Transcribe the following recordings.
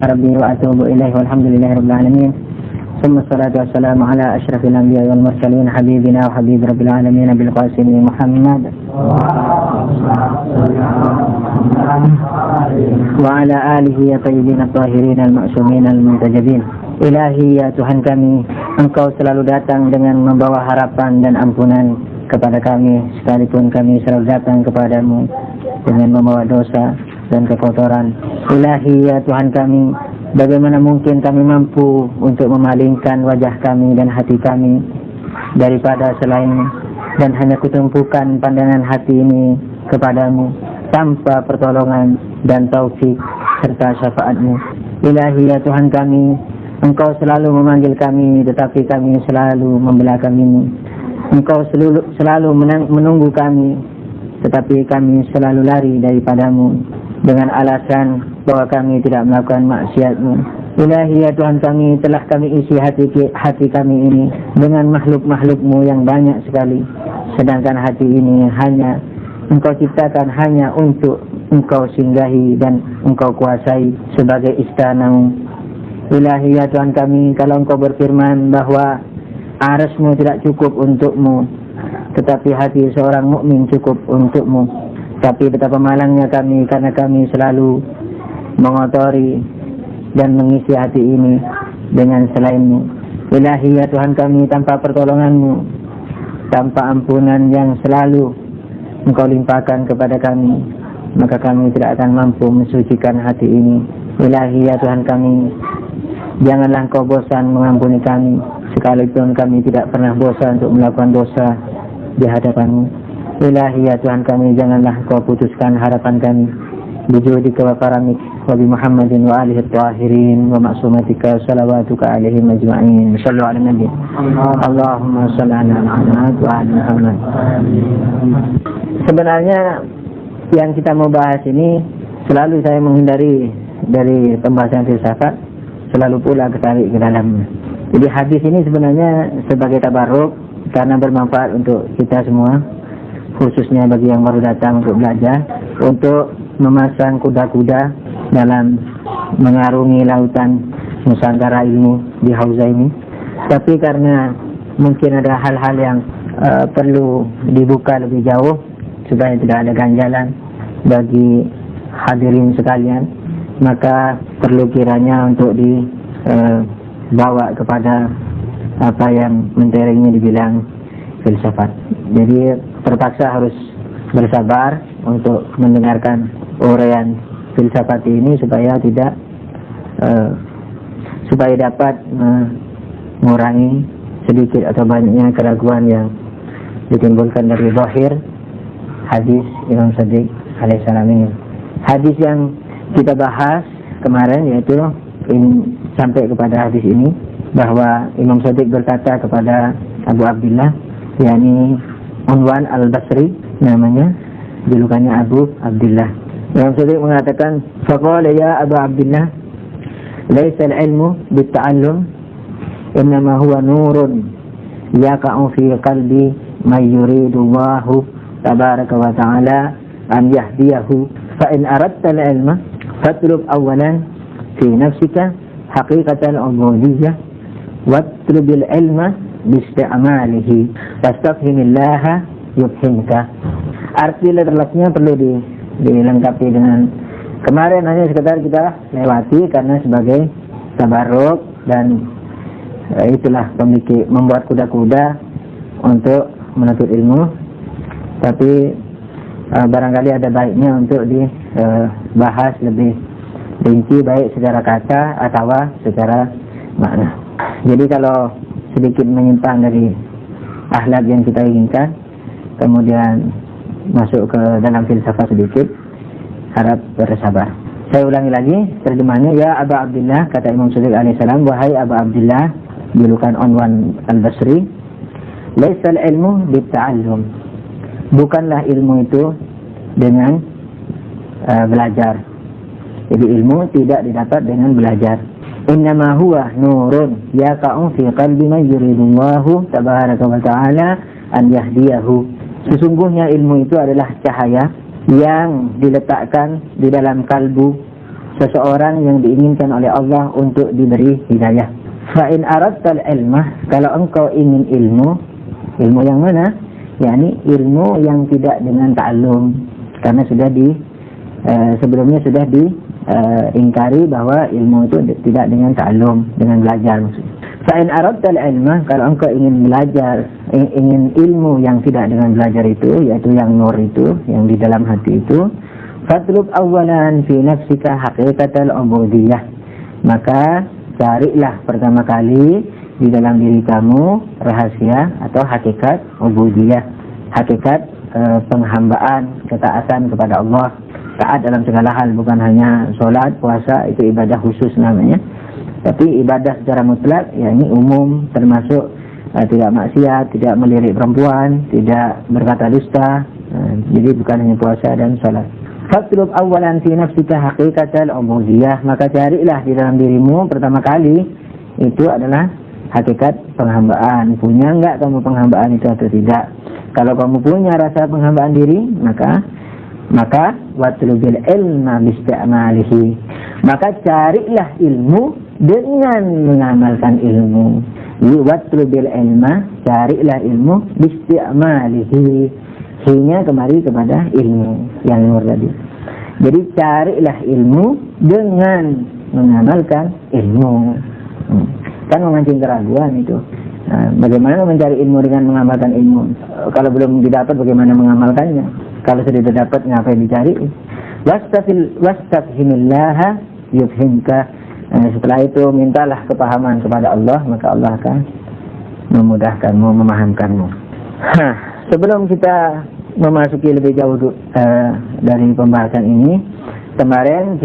ربي وأتوب إليه والحمد لله رب العالمين ثم الصلاة والسلام على أشرف الأنبياء والمرسلين حبيبنا وحبيب رب العالمين بالقاسم محمد وعلى آله الطيبين الطاهرين المعصومين المنتجبين. Ilahi ya Tuhan kami, Engkau selalu datang dengan membawa harapan dan ampunan kepada kami, sekalipun kami selalu datang kepadamu dengan membawa dosa dan kekotoran. Ilahi ya Tuhan kami, bagaimana mungkin kami mampu untuk memalingkan wajah kami dan hati kami daripada selain, dan hanya kutumpukan pandangan hati ini kepadamu tanpa pertolongan dan taufik serta syafaatmu. Ilahi ya Tuhan kami, Engkau selalu memanggil kami, tetapi kami selalu membelah kami. Engkau selalu menunggu kami, tetapi kami selalu lari daripadamu dengan alasan bahwa kami tidak melakukan maksiat-Mu. Ilahi ya Tuhan kami, telah kami isi hati kami ini dengan makhluk-makhluk-Mu yang banyak sekali, sedangkan hati ini hanya Engkau ciptakan hanya untuk Engkau singgahi dan Engkau kuasai sebagai istana-Mu. Ilahi ya Tuhan kami, kalau Engkau berfirman bahwa arsy-Mu tidak cukup untukmu, tetapi hati seorang mukmin cukup untukmu. Tapi betapa malangnya kami, karena kami selalu mengotori dan mengisi hati ini dengan selain-Mu. Ilahi ya Tuhan kami, tanpa pertolongan-Mu, tanpa ampunan yang selalu Engkau limpahkan kepada kami, maka kami tidak akan mampu mensucikan hati ini. Ilahi ya Tuhan kami, janganlah Engkau bosan mengampuni kami, sekalipun kami tidak pernah bosan untuk melakukan dosa di hadapan-Mu. Ilahi ya Tuhan kami, janganlah Engkau putuskan harapan kami. Bijudika wa karamik wa bi Muhammadin wa alihi tahirin wa ma'sumatika salawatuka alaihim ajma'in. Sallu ala nabi. Allahumma salli ala Muhammad wa ala Muhammad. Sebenarnya yang kita mau bahas ini selalu saya menghindari dari pembahasan filsafat, selalu pula ketarik ke dalamnya. Jadi hadis ini sebenarnya sebagai tabarruk karena bermanfaat untuk kita semua, khususnya bagi yang baru datang untuk belajar, untuk memasang kuda-kuda dalam mengarungi lautan nusantara ilmu di Hauza ini. Tapi karena mungkin ada hal-hal yang perlu dibuka lebih jauh supaya tidak ada ganjalan bagi hadirin sekalian, maka perlu kiranya untuk dibawa kepada apa yang menteringnya dibilang filsafat. Jadi terpaksa harus bersabar untuk mendengarkan uraian filsafat ini supaya tidak supaya dapat mengurangi sedikit atau banyaknya keraguan yang ditimbulkan dari zahir hadis Imam Shadiq alaihissalam ini. Hadis yang kita bahas kemarin yaitu sampai kepada hadis ini, bahwa Imam Shadiq berkata kepada Abu Abdullah, yakni Unwan al-Basri namanya, julukannya Abu Abdullah. Imam Shadiq mengatakan, faqala ya Abu Abdullah, laisa al-ilmu bit-ta'allum, innama huwa nurun yaqa'u fi qalbi man yuridu Allahu tabaraka wa ta'ala an yahdiyahu, fa in aradta al-ilma fatlub awalan fi nafsika haqiqatan al-ubudiyyah watlubil ilma bisti'amalihi wastafhimillaha yufhimka. Arti letterleknya perlu dilengkapi dengan kemarin, hanya sekedar kita lewati karena sebagai tabarruk, dan itulah membuat kuda-kuda untuk menuntut ilmu. Tapi barangkali ada baiknya untuk dibahas lebih rinci, baik secara kata atau secara makna. Jadi kalau sedikit menyimpang dari akhlak yang kita inginkan, kemudian masuk ke dalam filsafat sedikit, harap bersabar. Saya ulangi lagi terjemahnya. Ya Abu Abdullah, kata Imam Shadiq alaihissalam, wahai Abu Abdullah, julukan Unwan al-Basri, laisal ilmu bit-ta'allum, bukanlah ilmu itu dengan belajar. Jadi ilmu tidak didapat dengan belajar. Innama huwa nurun yaqa'u fi qalbi man yuridullahu tabaraka wa ta'ala an yahdiyahu. Sesungguhnya ilmu itu adalah cahaya yang diletakkan di dalam kalbu seseorang yang diinginkan oleh Allah untuk diberi hidayah. Fa in aradtal ilmah, kalau engkau ingin ilmu yang mana? yakni ilmu yang tidak dengan ta'allum, karena sudah sebelumnya sudah diingkari bahwa ilmu itu tidak dengan ta'allum, dengan belajar maksudnya. Fa in aradtal ilmah, kalau engkau ingin belajar, ingin ilmu yang tidak dengan belajar itu, yaitu yang nur itu, yang di dalam hati itu, fatlub awalan fi nafsika haqiqatal ubudiyah, maka carilah pertama kali di dalam diri kamu rahasia atau hakikat ubudiyah, hakikat penghambaan, ketaatan kepada Allah. Taat dalam segala hal, bukan hanya sholat, puasa, itu ibadah khusus namanya, tapi ibadah secara mutlak, yakni umum, termasuk tidak maksiat, tidak melirik perempuan, tidak berkata dusta. Jadi bukan hanya puasa dan sholat. Fatlub awalan fi nafsika haqiqatal ubudiyah, maka carilah di dalam dirimu pertama kali itu adalah hakikat penghambaan. Punya enggak kamu penghambaan itu atau tidak? Kalau kamu punya rasa penghambaan diri, maka watlubil ilma bisti'malihi, maka carilah ilmu dengan mengamalkan ilmu. Watlubil ilma, carilah ilmu bisti'malihi, hingga kembali kepada ilmu yang nur tadi. Jadi carilah ilmu dengan mengamalkan ilmu. Kan memancing keraguan itu. Bagaimana mencari ilmu dengan mengamalkan ilmu? Kalau belum didapat, bagaimana mengamalkannya? Kalau sudah didapat, ngapain dicari? Wastafhimillaha yufhimka. Setelah itu mintalah kepahaman kepada Allah, maka Allah akan memudahkanmu, memahamkanmu. Sebelum kita memasuki lebih jauh dari pembahasan ini, kemarin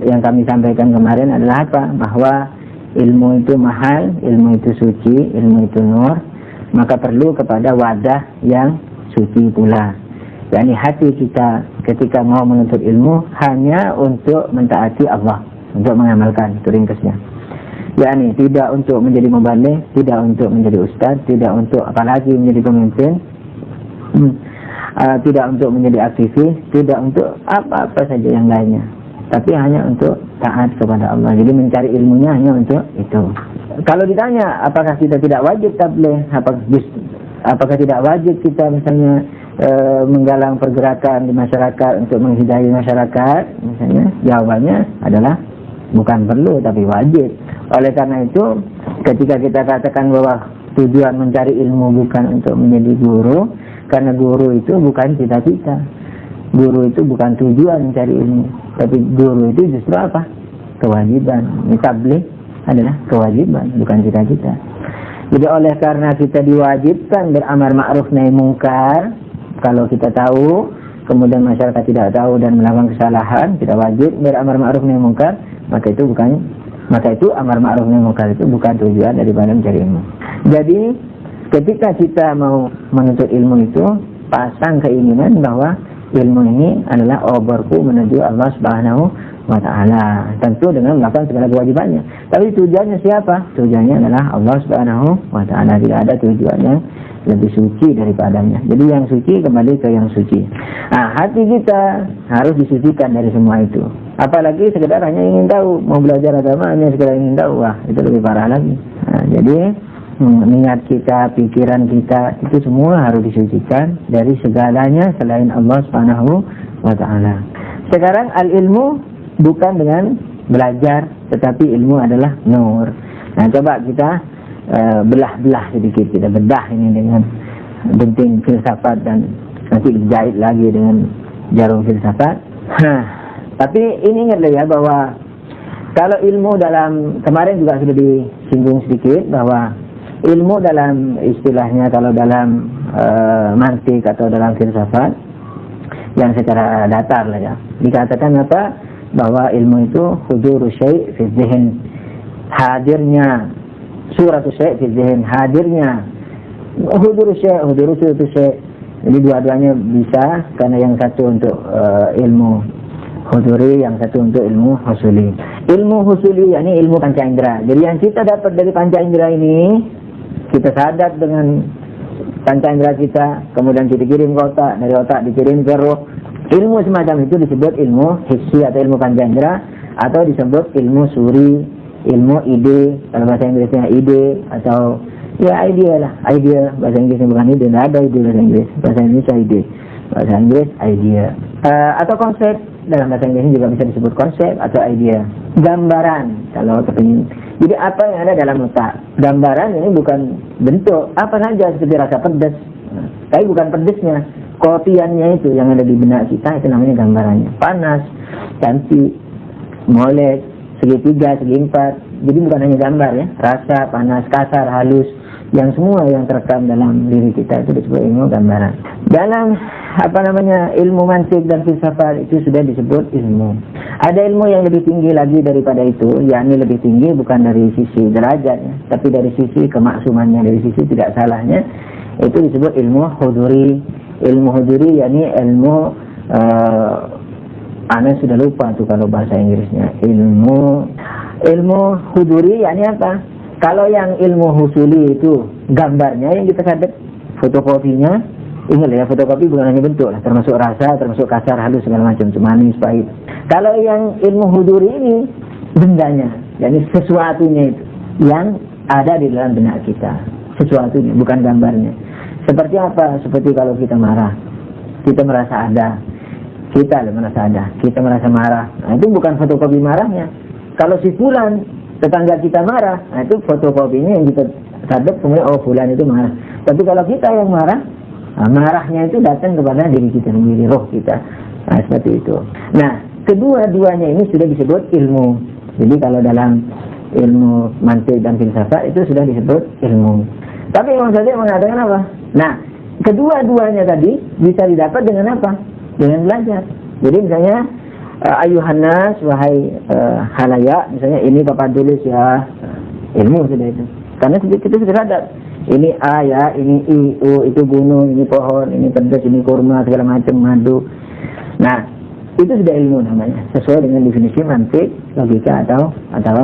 yang kami sampaikan kemarin adalah apa? Bahwa ilmu itu mahal, ilmu itu suci, ilmu itu nur, maka perlu kepada wadah yang suci pula. yakni hati kita ketika mau menuntut ilmu hanya untuk mentaati Allah, untuk mengamalkan, itu ringkasnya. yakni tidak untuk menjadi mubaligh, tidak untuk menjadi ustaz, tidak untuk apalagi menjadi pemimpin, tidak untuk menjadi aktivis, tidak untuk apa-apa saja yang lainnya, tapi hanya untuk taat kepada Allah. Jadi mencari ilmunya hanya untuk itu. Kalau ditanya apakah kita tidak wajib tabligh, apakah tidak wajib kita misalnya menggalang pergerakan di masyarakat untuk menghidayi masyarakat, misalnya, jawabannya adalah bukan perlu tapi wajib. Oleh karena itu, ketika kita katakan bahwa tujuan mencari ilmu bukan untuk menjadi guru, karena guru itu bukan cita-cita, guru itu bukan tujuan mencari ilmu, tapi guru itu justru apa? Kewajiban. Tabligh adalah kewajiban, bukan cita-cita. Jadi oleh karena kita diwajibkan beramar ma'ruf nahi mungkar, kalau kita tahu kemudian masyarakat tidak tahu dan melakukan kesalahan, kita wajib beramar ma'ruf nahi mungkar, maka itu amar ma'ruf nahi mungkar itu bukan tujuan daripada mencari ilmu. Jadi ketika kita mau menuntut ilmu itu, pasang keinginan bahwa ilmu ini adalah oborku menuju Allah Subhanahu wa ta'ala, tentu dengan melakukan segala kewajibannya. Tapi tujuannya siapa? Tujuannya adalah Allah Subhanahu wa ta'ala. Tidak ada tujuan yang lebih suci daripadanya. Jadi yang suci kembali ke yang suci. Hati kita harus disucikan dari semua itu. Apalagi sekedar hanya ingin tahu, mau belajar agama hanya sekedar ingin tahu, itu lebih parah lagi. Jadi niat kita, pikiran kita, itu semua harus disucikan dari segalanya selain Allah Subhanahu wa ta'ala. Sekarang al-ilmu bukan dengan belajar, tetapi ilmu adalah nur. Coba kita belah-belah sedikit, kita bedah ini dengan gunting filsafat dan nanti dijahit lagi dengan jarum filsafat. Tapi ini ingatlah ya bahwa kalau ilmu dalam, kemarin juga sudah disinggung sedikit bahwa ilmu dalam istilahnya, kalau dalam mantik atau dalam filsafat yang secara datar lah ya, dikatakan apa? Bahwa ilmu itu huduru syai' fi dzihn, hadirnya suratu syai' fi dzihn, hadirnya huduru syai', huduru suratu syai'. Jadi dua-duanya bisa, karena yang satu untuk ilmu huduri, yang satu untuk ilmu husuli. Ilmu husuli yakni ilmu panca indera. Jadi yang kita dapat dari panca indera ini, kita sadar dengan panca indera kita, kemudian kita kirim ke otak, dari otak dikirim ke roh, Ilmu semacam itu disebut ilmu hissi atau ilmu panca indera, atau disebut ilmu suri, ilmu ide, kalau bahasa Inggrisnya ide, atau ya idea lah, idea bahasa Inggrisnya, bukan ide, tidak ada ide bahasa Inggrisnya ide, bahasa Inggris idea. Atau konsep, dalam bahasa Inggrisnya juga bisa disebut konsep atau idea. Gambaran kalau kepingin. Jadi apa yang ada dalam otak. Gambaran ini bukan bentuk apa saja, seperti rasa pedas, tapi bukan pedesnya, kopiannya itu yang ada di benak kita, itu namanya gambarannya. Panas, cantik, molek, segitiga, segi empat. Jadi bukan hanya gambar ya, rasa, panas, kasar, halus, yang semua yang terekam dalam diri kita itu disebut ilmu gambaran. Dalam ilmu mantik dan filsafat itu sudah disebut ilmu. Ada ilmu yang lebih tinggi lagi daripada itu, yakni lebih tinggi bukan dari sisi derajatnya, tapi dari sisi kemaksumannya, dari sisi tidak salahnya. Itu disebut ilmu huduri. Ilmu huduri yakni ilmu Ana sudah lupa tuh kalau bahasa Inggrisnya. Ilmu huduri yakni apa? Kalau yang ilmu husuli itu gambarnya yang kita catat, fotokopinya, ingat ya, fotokopi bukan hanya bentuk lah, termasuk rasa, termasuk kasar, halus, segala macam, manis, pahit. Kalau yang ilmu huduri ini bendanya, yakni sesuatunya itu yang ada di dalam benak kita, sesuatunya, bukan gambarnya. Seperti apa? Seperti kalau kita marah, kita merasa ada, kita merasa marah. Nah, itu bukan fotokopi marahnya. Kalau si fulan tetangga kita marah, nah itu fotokopinya yang kita catat, kemudian oh fulan itu marah. Tapi kalau kita yang marah, nah, marahnya itu datang kepada diri kita sendiri, roh kita. Nah, seperti itu. Nah, kedua-duanya ini sudah disebut ilmu. Jadi kalau dalam ilmu mantik dan filsafat itu sudah disebut ilmu. Tapi Imam Syafi'i mengatakan apa? Nah, kedua-duanya tadi bisa didapat dengan apa? Dengan belajar. Jadi misalnya ayuhan nas, wahai halayak, misalnya ini Bapak tulis ya, ilmu sudah itu. Karena kita sudah sadar, ini A ya, ini I, U, itu gunung, ini pohon, ini pedas, ini kurma, segala macam, madu. Nah, itu sudah ilmu namanya, sesuai dengan definisi mantik, logika atau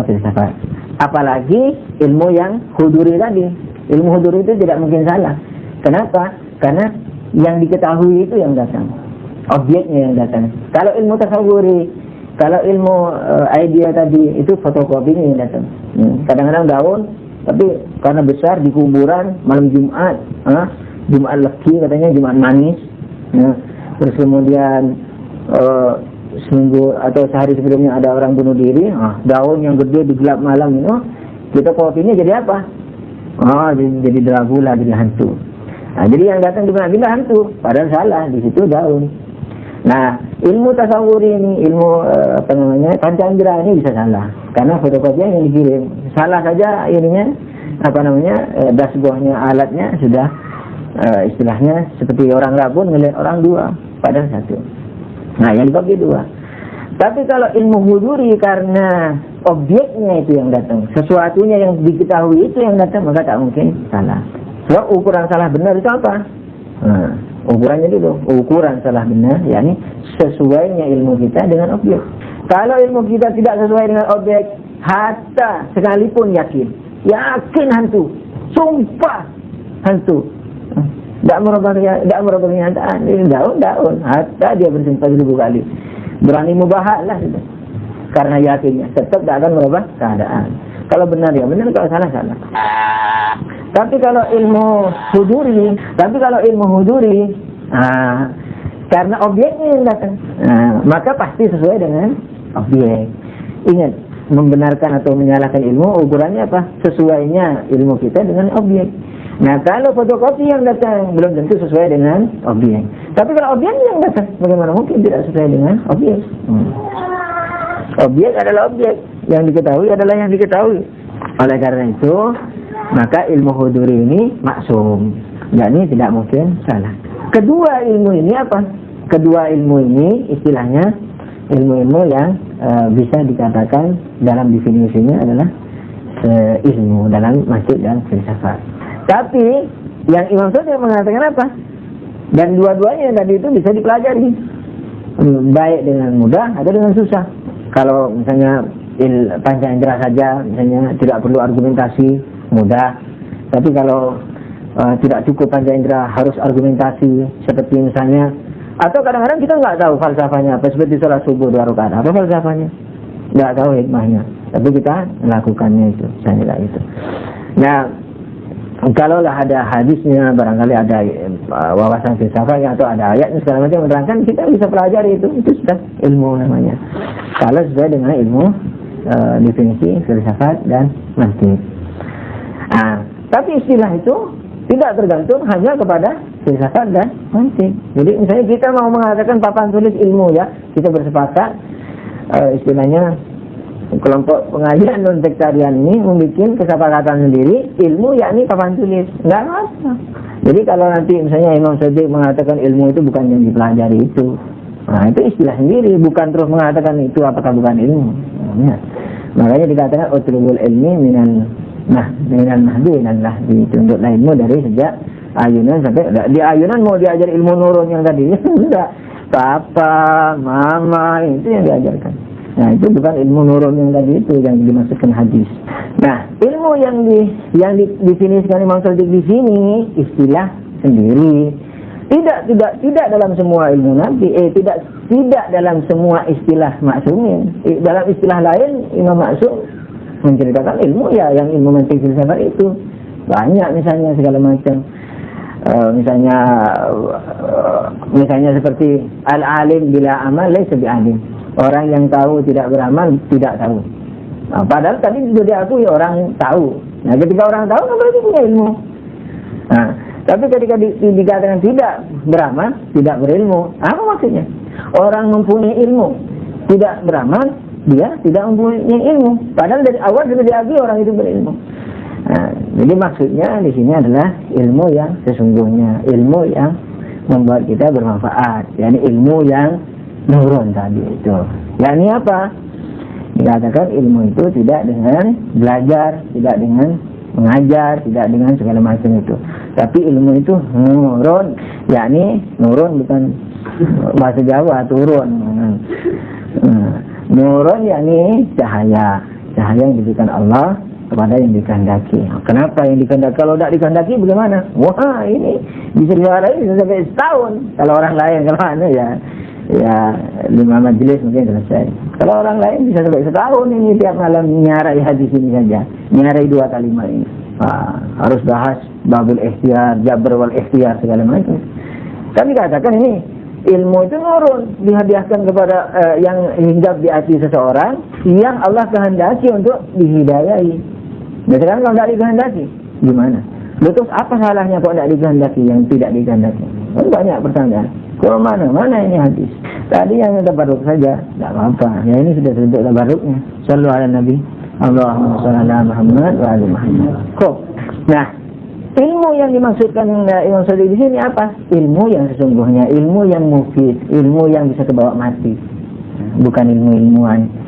filsafat. Apalagi ilmu yang huduri tadi. Ilmu huduri itu tidak mungkin salah. Kenapa? Karena yang diketahui itu yang datang, objeknya yang datang. Kalau ilmu tasawuri, kalau ilmu idea tadi, itu fotokopinya yang datang. Kadang-kadang daun, tapi karena besar di kuburan malam Jumat, Jumat legi katanya, Jumat manis. Terus kemudian seminggu atau sehari sebelumnya ada orang bunuh diri, daun yang gede di gelap malam itu, kita kopinya jadi apa? Jadi Dracula, jadi hantu. Nah, jadi yang datang di mana hantu, padahal salah, di situ daun. Nah, ilmu tasawuri ini, ilmu panca indera ini bisa salah, karena fotokopinya yang dikirim salah saja ininya, dashboardnya, alatnya sudah istilahnya seperti orang rabun ngelihat orang dua, padahal satu. Nah, yang dikopi dua. Tapi kalau ilmu huduri, karena objeknya itu yang datang, sesuatunya yang diketahui itu yang datang, maka tak mungkin salah. Sebab ukuran salah benar itu apa? Ukurannya dulu, ukuran salah benar, yakni sesuainya ilmu kita dengan objek. Kalau ilmu kita tidak sesuai dengan objek, hatta sekalipun yakin hantu, sumpah hantu, tidak merubah kenyataan, ini daun, hatta dia bersumpah 1000 kali, berani mubahat lah sudah, karena yakinnya tetap tidak akan merubah keadaan. Kalau benar ya benar, kalau salah salah. Tapi kalau ilmu huduri, karena objeknya yang datang, maka pasti sesuai dengan objek. Ingat, membenarkan atau menyalahkan ilmu, ukurannya apa? Sesuainya ilmu kita dengan objek. Nah, kalau fotokopi yang datang belum tentu sesuai dengan objek. Tapi kalau objek yang datang, bagaimana mungkin tidak sesuai dengan objek? Objek adalah objek, yang diketahui adalah yang diketahui. Oleh karena itu, maka ilmu huduri ini maksum, yakni tidak mungkin salah. Kedua ilmu ini apa? Kedua ilmu ini istilahnya ilmu-ilmu yang bisa dikatakan dalam definisinya adalah ilmu dalam mantik dan filsafat. Tapi yang Imam Syafi'i mengatakan apa? Dan dua-duanya tadi itu bisa dipelajari, baik dengan mudah atau dengan susah. Kalau misalnya panca indera saja, misalnya tidak perlu argumentasi, mudah. Tapi kalau tidak cukup panca indera, harus argumentasi, seperti misalnya Atau kadang-kadang kita nggak tahu falsafahnya apa, seperti sholat subuh 2 rakaat, apa falsafahnya? Nggak tahu hikmahnya, tapi kita melakukannya itu, misalnya itu. Nah, kalaulah ada hadisnya, barangkali ada wawasan filsafatnya atau ada ayatnya segala macam menerangkan, kita bisa pelajari itu sudah ilmu namanya. Kalau sesuai dengan ilmu definisi filsafat dan mantik. Tapi istilah itu tidak tergantung hanya kepada filsafat dan mantik. Jadi misalnya kita mau mengatakan papan tulis ilmu ya, kita bersepakat istilahnya kelompok pengajian non sektarian ini membuat kesepakatan sendiri ilmu yakni papan tulis, nggak apa. Jadi kalau nanti misalnya Imam Shadiq mengatakan ilmu itu bukan yang dipelajari itu, nah itu istilah sendiri, bukan terus mengatakan itu apakah bukan ilmu. Nah, makanya dikatakan utlubul ilmi minal mahdi minal lahdi, tuntutlah ilmu dari sejak ayunan sampai di ayunan. Mau diajar ilmu nurun yang tadi enggak, papa mama itu yang diajarkan. Nah itu bukan ilmu nurun yang tadi itu yang dimaksudkan hadis. Nah ilmu yang didefinisikan Imam Shadiq di sini istilah sendiri. Tidak dalam semua ilmu Nabi, tidak dalam semua istilah maksumin. Dalam istilah lain Imam Maksum menceritakan ilmu ya yang ilmu mantik filsafat itu banyak, misalnya segala macam. Misalnya seperti al-alim bila amal laysa bi'alim. Orang yang tahu tidak beramal tidak tahu. Nah, padahal tadi sudah diakui orang tahu. Nah, ketika orang tahu kan berarti punya ilmu. Nah, tapi ketika dikatakan tidak beramal, tidak berilmu, apa maksudnya? Orang mempunyai ilmu, tidak beramal, dia tidak mempunyai ilmu. Padahal dari awal sudah diakui orang itu berilmu. Nah, jadi maksudnya di sini adalah ilmu yang sesungguhnya, ilmu yang membuat kita bermanfaat, yakni ilmu yang nurun tadi itu. Yakni apa? Dikatakan ilmu itu tidak dengan belajar, tidak dengan mengajar, tidak dengan segala macam itu. Tapi ilmu itu nurun, yakni nurun bukan bahasa Jawa, turun. Nurun yakni cahaya yang diberikan Allah kepada yang dikehendaki. Kenapa yang dikehendaki? Kalau tidak dikehendaki bagaimana? Wah, ini bisa diwarai bisa sampai setahun. Kalau orang lain, kalau anu ya 5 majelis mungkin selesai. Kalau orang lain bisa sampai setahun ini tiap malam nyarai hadis ini saja, nyarai 2 kalimat ini. Harus bahas babul ikhtiyar, jabr wal ikhtiyar segala macam. Kami katakan ini ilmu itu nurun, dihadiahkan kepada yang hinggap di hati seseorang yang Allah kehendaki untuk dihidayai. Dan sekarang kalau tidak dikehendaki, gimana? Terus apa salahnya kalau tidak dikehendaki yang tidak dikehendaki? Banyak pertanyaan. Kalau mana ini hadis? Tadi yang tabarruk saja, tidak apa-apa. Ya ini sudah bentuk tabarruknya. Shallu ala Nabi. Allahumma shalli ala Muhammad wa ali Muhammad. Nah, ilmu yang dimaksudkan Imam Shadiq di sini apa? Ilmu yang sesungguhnya, ilmu yang mufid, ilmu yang bisa kebawa mati. Bukan ilmu-ilmuan.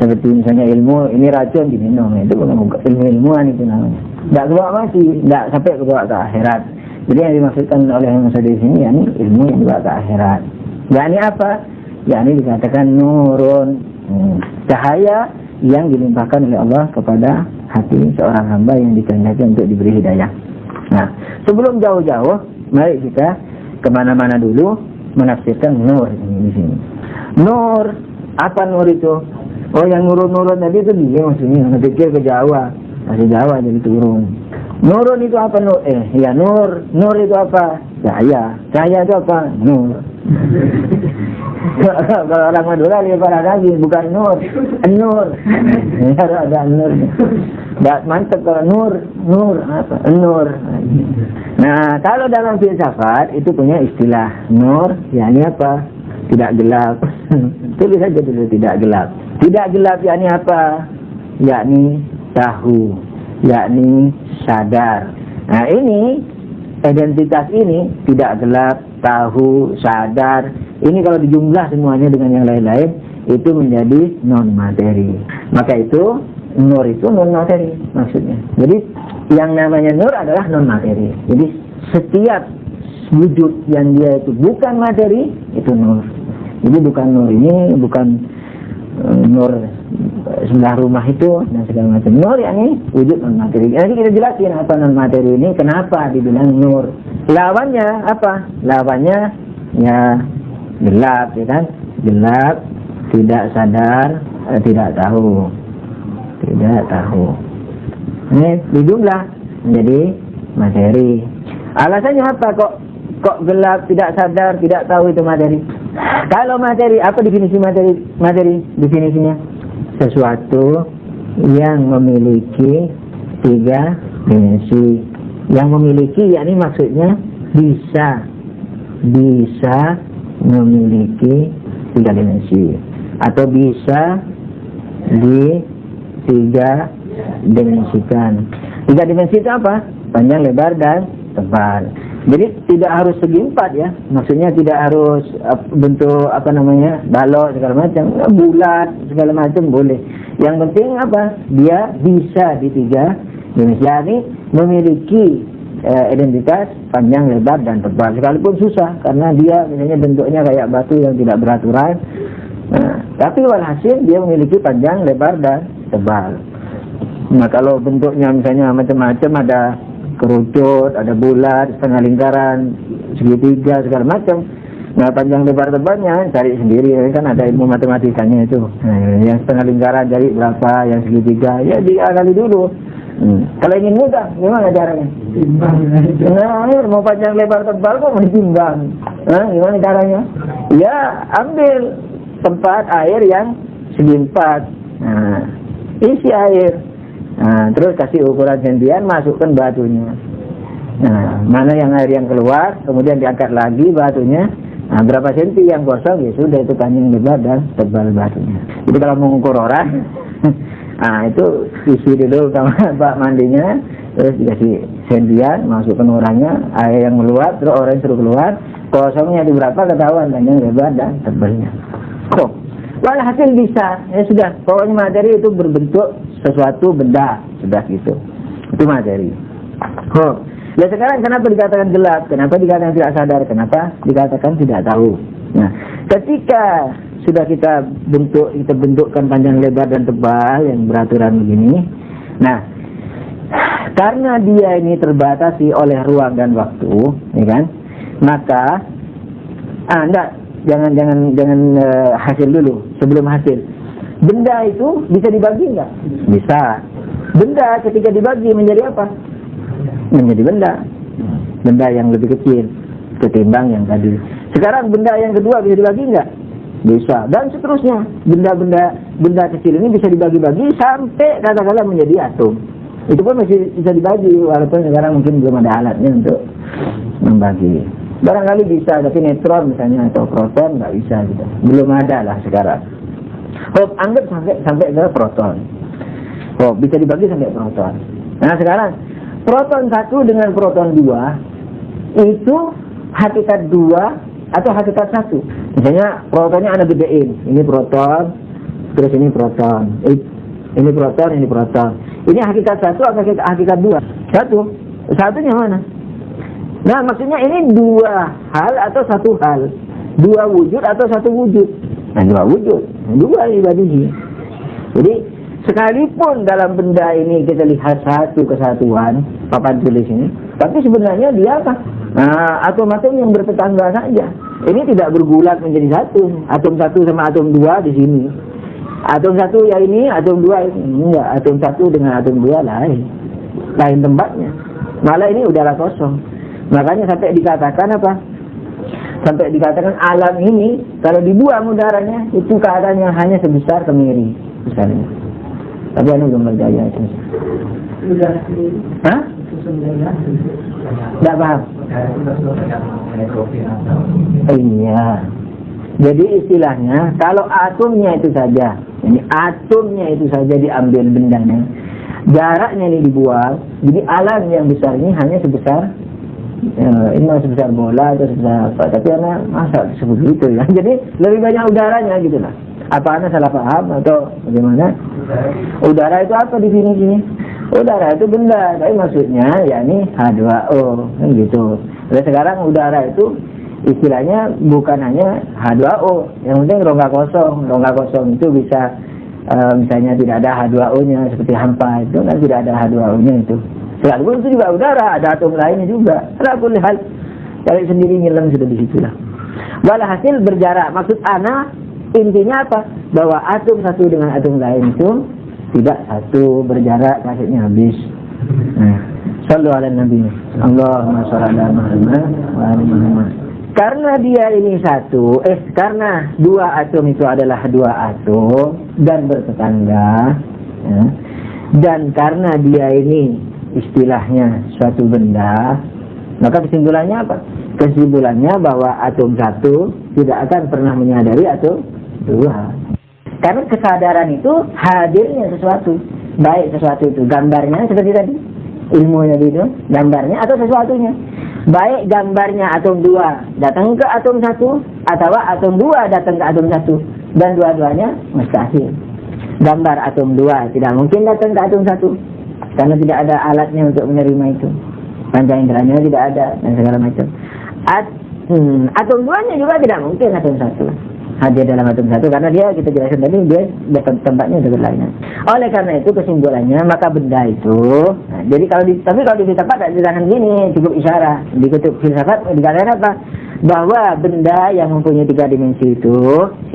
Seperti misalnya ilmu ini racun diminum, itu bukan ilmu-ilmuan itu namanya. Tidak kebawa mati, tidak sampai kebawa ke akhirat. Jadi yang dimaksudkan oleh Imam Shadiq di sini yakni ilmu yang dibawa ke akhirat. Yakni apa? Yakni dikatakan nurun, cahaya yang dilimpahkan oleh Allah kepada hati seorang hamba yang dikehendaki untuk diberi hidayah. Nah, sebelum jauh-jauh, mari kita kemana-mana dulu menafsirkan nur ini di sini. Nur, apa nur itu? Oh, yang nurun-nurun tadi itu dia maksudnya. Saya pikir ke Jawa, bahasa Jawa jadi turun. Nurun itu apa nur? Ya nur. Nur itu apa? Cahaya. Cahaya itu apa? Nur. Kalau orang Madura lebih parah lagi, bukan nur, nur. Ada nur. Tidak mantap kalau nur apa? Nur. Nah, kalau dalam filsafat itu punya istilah nur, yakni apa? Tidak gelap. Tulis saja dulu tidak gelap. Tidak gelap yakni apa? Yakni tahu, yakni sadar. Nah, ini identitas ini tidak gelap, tahu, sadar. Ini kalau dijumlah semuanya dengan yang lain-lain itu menjadi non materi. Maka itu nur itu non materi maksudnya. Jadi yang namanya nur adalah non materi. Jadi setiap wujud yang dia itu bukan materi itu nur. Jadi bukan nur ini bukan nur sebelah rumah itu dan segala macam. Nur yakni wujud non materi. Nanti kita jelasin apa non materi ini, kenapa dibilang nur. Lawannya apa? Lawannya ya gelap, ya kan? Gelap, tidak sadar, tidak tahu. Ini dijumlah menjadi materi. Alasannya apa kok gelap, tidak sadar, tidak tahu itu materi? Kalau materi, apa definisi materi? Definisinya sesuatu yang memiliki 3 dimensi. Yang memiliki, yakni maksudnya bisa memiliki 3 dimensi, atau bisa di 3 dimensikan. 3 dimensi itu apa? Panjang, lebar, dan tebal. Jadi tidak harus segi 4 ya. Maksudnya tidak harus bentuk balok segala macam, bulat segala macam boleh. Yang penting apa? Dia bisa di 3 dimensi, yakni memiliki identitas panjang, lebar, dan tebal. Sekalipun susah karena dia misalnya bentuknya kayak batu yang tidak beraturan. Nah, tapi walhasil dia memiliki panjang, lebar, dan tebal. Nah, kalau bentuknya misalnya macam-macam, ada kerucut, ada bulat, setengah lingkaran, segitiga, segala macam. Nah, panjang, lebar, tebalnya cari sendiri, kan ada ilmu matematikanya itu. Nah, yang setengah lingkaran cari berapa, yang segitiga ya diakali dulu. Kalau ingin mudah, gimana caranya? Timbang. Nah, mau panjang, lebar, tebal kok mau ditimbang. Nah, gimana caranya? Ya, ambil tempat air yang segi 4. Nah, isi air. Nah, terus kasih ukuran sentian, masukkan batunya. Nah, mana yang air yang keluar, kemudian diangkat lagi batunya. Nah, berapa senti yang kosong, ya sudah itu panjang, lebar, dan tebal batunya. Jadi kalau mengukur orang, nah itu isi dulu sama bak mandinya, terus dikasih sentian, masukkan orangnya, air yang meluap, terus orang suruh keluar, kosongnya itu berapa ketahuan, panjang, lebar, dan tebalnya. Walhasil bisa, ya sudah, pokoknya materi itu berbentuk sesuatu benda, sudah gitu. Itu materi. Ya sekarang kenapa dikatakan gelap? Kenapa dikatakan tidak sadar? Kenapa dikatakan tidak tahu? Nah, ketika sudah kita bentukkan panjang, lebar, dan tebal yang beraturan begini. Nah, karena dia ini terbatasi oleh ruang dan waktu, ya kan? Maka jangan hasil dulu, sebelum hasil. Benda itu bisa dibagi enggak? Bisa. Benda ketika dibagi menjadi apa? Menjadi benda. Benda yang lebih kecil ketimbang yang tadi. Sekarang benda yang kedua bisa dibagi enggak? Bisa. Dan seterusnya. Benda kecil ini bisa dibagi-bagi sampai katakanlah menjadi atom. Itu pun masih bisa dibagi, walaupun sekarang mungkin belum ada alatnya untuk membagi. Barangkali bisa, tapi neutron misalnya atau proton nggak bisa gitu. Belum ada lah sekarang. Anggap sampai ke proton. Bisa dibagi sampai proton. Nah sekarang proton 1 dengan proton 2 itu hakikat 2 atau hakikat 1. Misalnya protonnya Anda bedain. Ini proton, terus ini proton. Ini proton, ini proton. Ini hakikat 1 atau hakikat 2? Satunya mana? Nah maksudnya ini 2 hal atau 1 hal, 2 wujud atau 1 wujud. Nah 2 wujud, 2 dibagi. Jadi sekalipun dalam benda ini kita lihat satu kesatuan, papan tulis ini, tapi sebenarnya dia apa? Nah, atom-atom yang bertetangga saja. Ini tidak bergulat menjadi satu. Atom 1 sama atom 2 di sini. Atom 1 ya ini, atom 2 ini. Enggak, atom 1 dengan atom 2 lain tempatnya. Malah ini udara kosong. Makanya sampai dikatakan apa? Sampai dikatakan alam ini kalau dibuang udaranya itu keadaannya hanya sebesar kemiri misalnya. Tapi anu belum berjaya itu. Hah? Tidak paham. Iya. Jadi istilahnya kalau atomnya itu saja, ini atomnya itu saja diambil bendanya, jaraknya ini dibuang, jadi alam yang besar ini hanya sebesar ini sebesar bola atau sebesar apa, tapi anak masa sebegitu ya. Jadi lebih banyak udaranya gitu lah. Apa anak salah paham atau bagaimana? Udara itu apa definisinya? Udara itu benda, tapi maksudnya yakni H2O kan gitu. Jadi sekarang udara itu istilahnya bukan hanya H2O, yang penting rongga kosong. Rongga kosong itu bisa misalnya tidak ada H2O-nya seperti hampa itu kan tidak ada H2O-nya itu. Sekalipun itu juga udara, ada atom lainnya juga. Kalau boleh hal cari sendiri nyelam sudah di situ lah. Walhasil berjarak. Maksud ana intinya apa? Bahwa atom satu dengan atom lain itu tidak satu, berjarak, maksudnya habis. Nah, sallu ala nabi. Allahumma shalli ala Muhammad wa ali Muhammad. Karena dia ini satu, karena dua atom itu adalah dua atom dan bertetangga, ya, dan karena dia ini istilahnya suatu benda, maka kesimpulannya apa? Kesimpulannya bahwa atom satu tidak akan pernah menyadari atom dua. Karena kesadaran itu hadirnya sesuatu, baik sesuatu itu gambarnya seperti tadi, ilmunya itu gambarnya atau sesuatunya. Baik gambarnya atom 2 datang ke atom 1 atau atom 2 datang ke atom 1, dan dua-duanya mustahil. Gambar atom 2 tidak mungkin datang ke atom 1 karena tidak ada alatnya untuk menerima itu. Panca inderanya tidak ada dan segala macam. Atom 2-nya juga tidak mungkin atom 1 hadir dalam atom 1 karena dia, kita jelaskan tadi, dia tempatnya itu berlainan. Oleh karena itu kesimpulannya maka benda itu, nah, jadi tapi kalau di filsafat tidak diterangkan gini, cukup isyarat. Di kutub filsafat dikatakan apa? Bahwa benda yang mempunyai 3 dimensi itu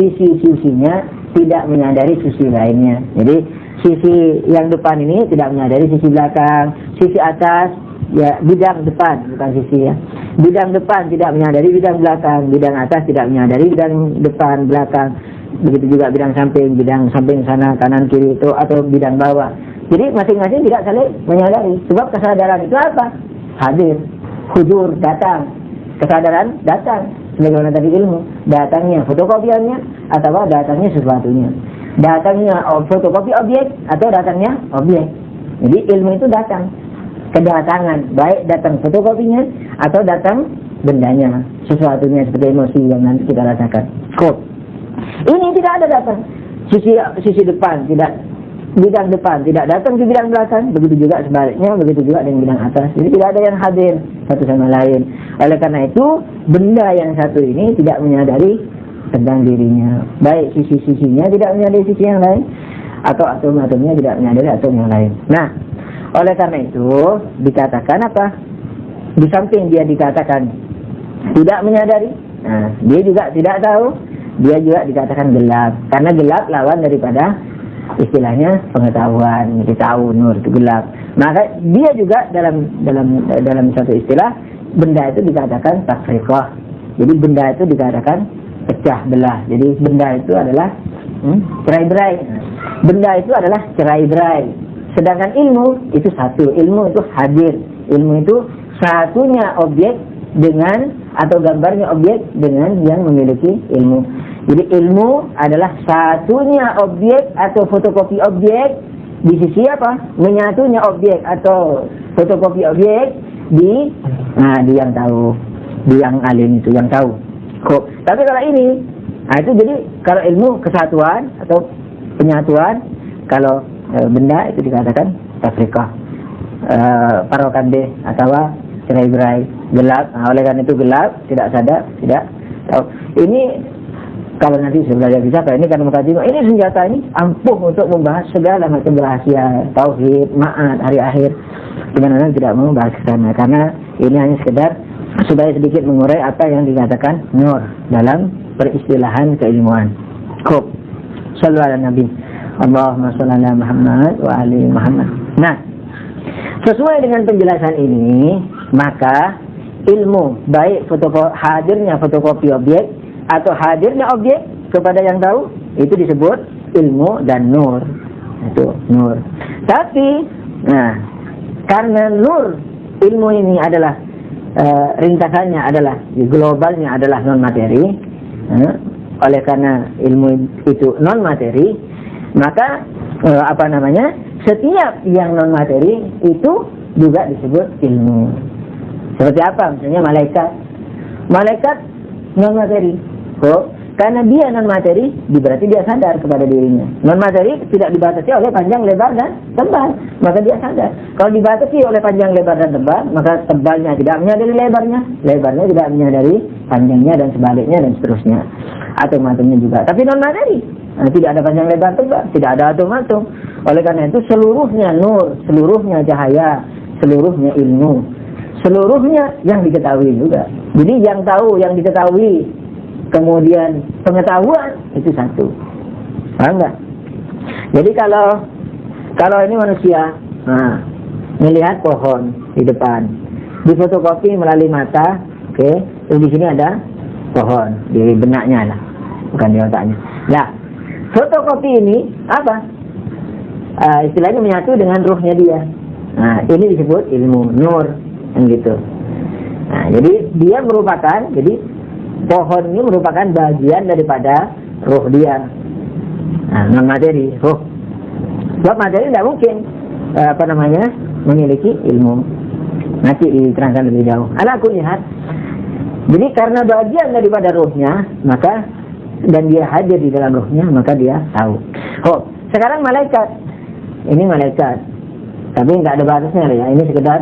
sisi-sisinya tidak menyadari sisi lainnya. Jadi sisi yang depan ini tidak menyadari sisi belakang, sisi atas ya bidang depan, bukan sisi ya. Bidang depan tidak menyadari bidang belakang, bidang atas tidak menyadari bidang depan belakang. Begitu juga bidang samping sana kanan kiri itu atau bidang bawah. Jadi masing-masing tidak saling menyadari. Sebab kesadaran itu apa? Hadir, hudur, datang. Kesadaran datang. Sebagaimana tadi ilmu, datangnya fotokopiannya atau datangnya sesuatunya. Datangnya fotokopi objek atau datangnya objek. Jadi ilmu itu datang. Kedatangan, baik datang fotokopinya atau datang bendanya, sesuatunya seperti emosi yang nanti kita rasakan. Kok ini tidak ada datang sisi depan, tidak bidang depan tidak datang ke bidang belakang, begitu juga sebaliknya, begitu juga dengan bidang atas. Jadi tidak ada yang hadir satu sama lain. Oleh karena itu benda yang satu ini tidak menyadari tentang dirinya, baik sisi-sisinya tidak menyadari sisi yang lain atau atom-atomnya tidak menyadari atom yang lain. Nah, oleh karena itu dikatakan apa? Di samping dia dikatakan tidak menyadari, nah, dia juga tidak tahu, dia juga dikatakan gelap. Karena gelap lawan daripada istilahnya pengetahuan, jadi tahu, nur itu gelap. Maka dia juga dalam satu istilah benda itu dikatakan tafriqah. Jadi benda itu dikatakan pecah belah. Jadi benda itu adalah cerai-berai. Benda itu adalah cerai-berai. Sedangkan ilmu itu satu, ilmu itu hadir, ilmu itu satunya objek dengan atau gambarnya objek dengan yang memiliki ilmu. Jadi ilmu adalah satunya objek atau fotokopi objek di sisi apa? Menyatunya objek atau fotokopi objek di yang tahu, di yang alim itu yang tahu. Kok? Tapi kalau ini, itu jadi kalau ilmu kesatuan atau penyatuan, kalau benda itu dikatakan tafriqah, parokande atau cerai-berai, gelap. Nah, oleh karena itu gelap, tidak sadar, tidak tahu. Ini kalau nanti sebenarnya bisa, ini kan mukadimah, ini senjata ini ampuh untuk membahas segala macam rahasia tauhid, ma'ad, hari akhir. Dimana tidak mau bahas ke sana karena ini hanya sekedar supaya sedikit mengurai apa yang dikatakan nur dalam peristilahan keilmuan. Kok sallu ala nabi. Allahumma shalli ala Muhammad wa ali Muhammad. Nah, sesuai dengan penjelasan ini, maka ilmu baik hadirnya fotokopi objek atau hadirnya objek kepada yang tahu itu disebut ilmu dan nur. Itu nur. Tapi, nah, karena nur ilmu ini adalah ringkasannya adalah globalnya adalah non materi. Oleh karena ilmu itu non materi, maka setiap yang non materi itu juga disebut ilmu. Seperti apa? Misalnya malaikat non materi. Karena dia non materi, berarti dia sadar kepada dirinya. Non materi tidak dibatasi oleh panjang, lebar dan tebal, maka dia sadar. Kalau dibatasi oleh panjang, lebar dan tebal, maka tebalnya tidak menyadari lebarnya, lebarnya tidak menyadari panjangnya dan sebaliknya dan seterusnya. Atom-atomnya juga. Tapi non materi, tidak ada panjang, lebar, tebal, tidak ada atom-atom. Oleh karena itu seluruhnya nur, seluruhnya cahaya, seluruhnya ilmu, seluruhnya yang diketahui juga. Jadi yang tahu, yang diketahui kemudian pengetahuan, itu satu. Paham nggak? Jadi kalau ini manusia, melihat pohon di depan, difotokopi melalui mata, oke, terus di sini ada pohon di benaknya lah, bukan di otaknya. Nah, fotokopi ini apa? Istilahnya menyatu dengan ruhnya dia. Nah, ini disebut ilmu nur, kan gitu. Nah, jadi dia merupakan, jadi pohon ini merupakan bagian daripada ruh dia. Nah, non materi, ruh. Sebab materi tidak mungkin memiliki ilmu. Nanti diterangkan lebih jauh. Aku lihat. Jadi karena bagian daripada ruhnya, maka dan dia hadir di dalam ruhnya, maka dia tahu. Sekarang malaikat. Ini malaikat. Tapi nggak ada batasnya ya. Ini sekedar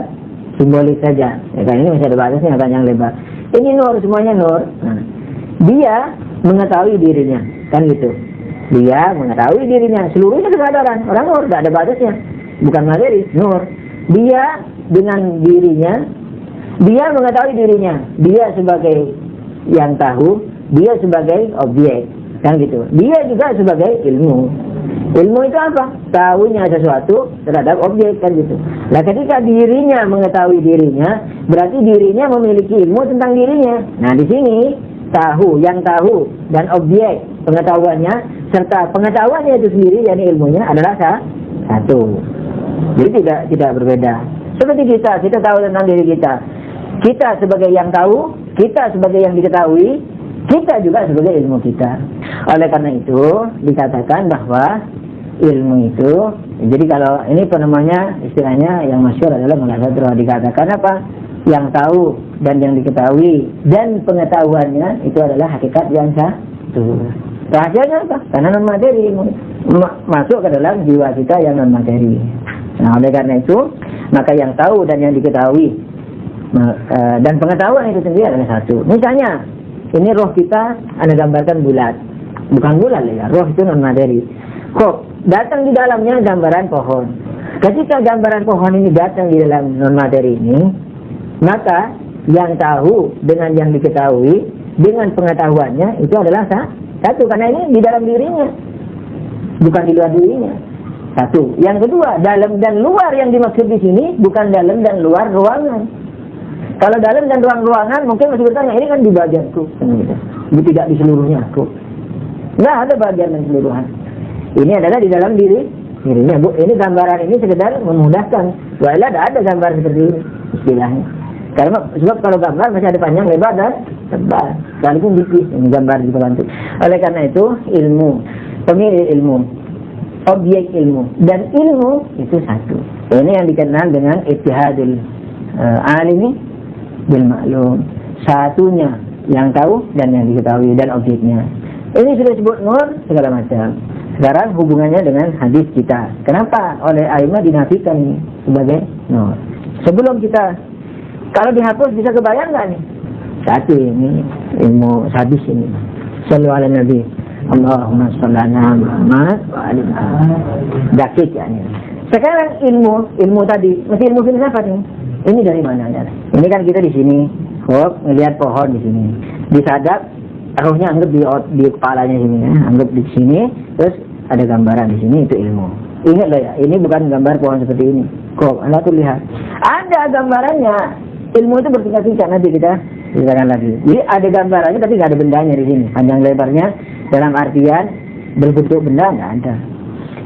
simbolik saja. Ya kan, ini masih ada batasnya panjang lebar. Ini nur, semuanya nur. Nah, dia mengetahui dirinya, kan gitu. Dia mengetahui dirinya, seluruhnya kesadaran. Orang nur, nggak ada batasnya. Bukan materi, nur. Dia dengan dirinya, dia mengetahui dirinya. Dia sebagai yang tahu, dia sebagai objek, kan gitu. Dia juga sebagai ilmu. Ilmu itu apa? Tahunya sesuatu terhadap objek, kan gitu. Nah, ketika dirinya mengetahui dirinya, berarti dirinya memiliki ilmu tentang dirinya. Nah, di sini tahu, yang tahu dan objek pengetahuannya serta pengetahuannya itu sendiri, yakni ilmunya adalah satu. Jadi tidak berbeda. Seperti kita tahu tentang diri kita. Kita sebagai yang tahu, kita sebagai yang diketahui, kita juga sebagai ilmu kita. Oleh karena itu dikatakan bahwa ilmu itu, jadi kalau ini istilahnya yang masyhur adalah munazaroh, dikatakan apa? Yang tahu dan yang diketahui dan pengetahuannya itu adalah hakikat yang satu. Rahasianya apa? Karena non materi masuk ke dalam jiwa kita yang non materi. Nah, oleh karena itu maka yang tahu dan yang diketahui dan pengetahuan itu sendiri adalah satu. Misalnya ini roh kita, Anda gambarkan bulat, bukan bulat ya, roh itu non materi. Datang di dalamnya gambaran pohon. Ketika gambaran pohon ini datang di dalam non materi ini, maka yang tahu dengan yang diketahui dengan pengetahuannya itu adalah satu, karena ini di dalam dirinya, bukan di luar dirinya. Satu. Yang kedua, dalam dan luar yang dimaksud di sini bukan dalam dan luar ruangan. Kalau dalam dan ruangan mungkin masih bertanya, ini kan di bagianku, tidak di seluruhnya aku. Nggak ada bagian dan seluruhan. Ini adalah di dalam dirinya. Ini gambaran ini sekedar memudahkan. Walau ada gambar seperti ini istilahnya. Karena sebab kalau gambar masih ada panjang, lebar dan tebal. Sekalipun tipis, ini gambar juga bantu. Oleh karena itu ilmu, pemilik ilmu, objek ilmu dan ilmu itu satu. Ini yang dikenal dengan ittihadul alimi bil ma'lum. Satunya yang tahu dan yang diketahui dan objeknya. Ini sudah disebut nur segala macam. Sekarang hubungannya dengan hadis kita. Kenapa oleh a'immah dinafikan ini sebagai nur? Sebelum kita, kalau dihapus bisa kebayang nggak nih? Satu ini ilmu hadis ini. Sallu ala Nabi. Allahumma shalli ala Muhammad wa ali Muhammad. Dakik ya ini. Sekarang ilmu tadi, masih ilmu filsafat ini. Ini dari mana ya? Ini kan kita di sini, melihat pohon di sini. Disadap, rohnya anggap di kepalanya sini ya. Anggap di sini, terus ada gambaran di sini, itu ilmu. Ingat loh ya, ini bukan gambar pohon seperti ini. Anda tuh lihat. Ada gambarannya. Ilmu itu bertingkat-tingkat, nanti kita ceritakan lagi. Jadi ada gambarannya tapi nggak ada bendanya di sini. Panjang lebarnya dalam artian berbentuk benda nggak ada.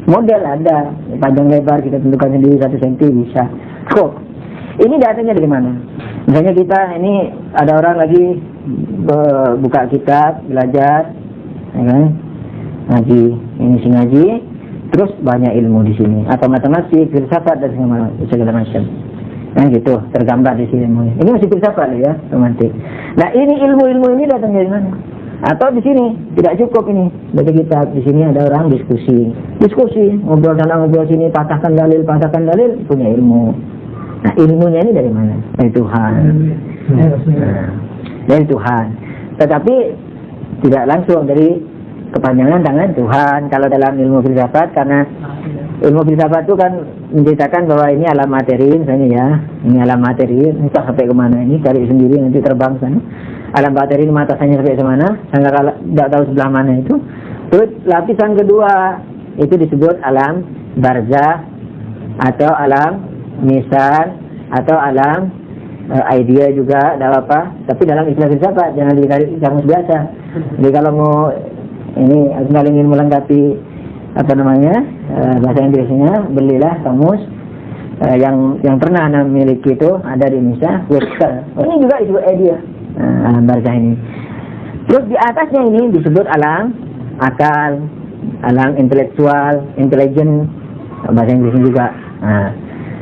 Model ada, panjang lebar kita tentukan sendiri 1 cm bisa. Ini datangnya dari mana? Misalnya kita ini ada orang lagi buka kitab, belajar, ya kan? Ngaji, ini si ngaji, terus banyak ilmu di sini, atau matematik, filsafat dan segala macam. Nah gitu, tergambar di sini ilmu. Ini masih filsafat ya, romantik. Nah ini ilmu-ilmu ini datang dari mana? Atau di sini tidak cukup ini baca kitab, di sini ada orang diskusi, ngobrol sana ngobrol sini, patahkan dalil, punya ilmu. Nah ilmunya ini dari mana? Dari Tuhan. Dari Tuhan. Tetapi tidak langsung dari kepanjangan tangan Tuhan. Kalau dalam ilmu filsafat, karena ilmu filsafat itu kan menceritakan bahwa ini alam materi misalnya ya, ini alam materi, entah sampai kemana ini, cari sendiri nanti terbang sana. Alam bakteri ini batasannya sampai mana? Saya nggak tahu sebelah mana itu. Terus lapisan kedua itu disebut alam barzah atau alam misal atau alam idea juga, tidak apa. Tapi dalam istilah filsafat jangan dicari kamus biasa. Jadi kalau mau ini kalau ingin melengkapi apa namanya bahasa Inggrisnya, belilah kamus yang pernah Anda miliki itu ada di Indonesia, Webster. Ini juga disebut idea, alam barzah ini. Terus di atasnya ini disebut alam akal, alam intelektual, intelligent, bahasa Inggrisnya juga.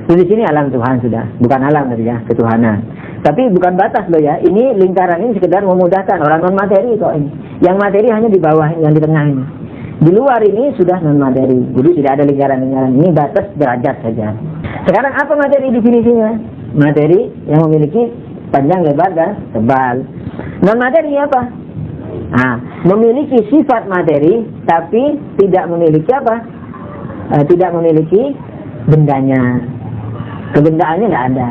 Di sini alam Tuhan sudah, bukan alam tadi ya, ketuhanan. Tapi bukan batas loh ya. Ini lingkaran ini sekedar memudahkan orang non materi kok ini. Yang materi hanya di bawah, yang di tengah ini. Di luar ini sudah non materi. Jadi tidak ada lingkaran-lingkaran. Ini batas derajat saja. Sekarang apa materi definisinya? Materi yang memiliki panjang, lebar, dan tebal. Non materi apa? Memiliki sifat materi, tapi tidak memiliki apa? Tidak memiliki bendanya. Kebendaannya nggak ada.